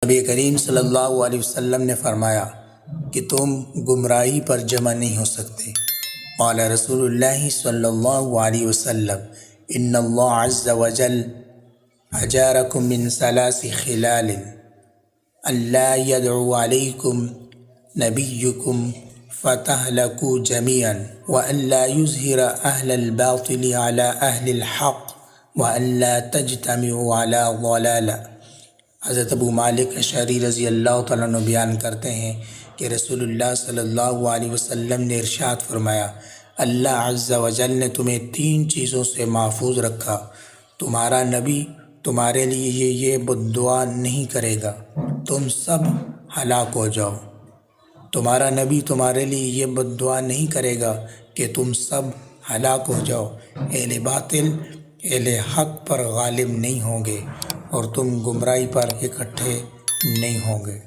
نبی کریم صلی اللہ علیہ وسلم نے فرمایا کہ تم گمراہی پر جمع نہیں ہو سکتے۔ قال رسول اللہ صلی اللہ علیہ وسلم ان اللہ عز وجل اجارکم من ثلاث خلال اللہ يدعو علیکم نبیکم فتہلکوا جميعا وأن لا يظہر اہل الباطل على اہل الحق وأن لا تجتمعوا على ضلالہ۔ حضرت ابو مالک اشعری رضی اللہ تعالیٰ عنہ بیان کرتے ہیں کہ رسول اللہ صلی اللہ علیہ وسلم نے ارشاد فرمایا، اللہ عز و جل نے تمہیں 3 چیزوں سے محفوظ رکھا۔ تمہارا نبی تمہارے لیے یہ بد دعا نہیں کرے گا تم سب ہلاک ہو جاؤ۔ تمہارا نبی تمہارے لیے یہ بد دعا نہیں کرے گا کہ تم سب ہلاک ہو جاؤ۔ اہل باطل اہل حق پر غالب نہیں ہوں گے اور تم گمراہی پر اکٹھے نہیں ہوں گے۔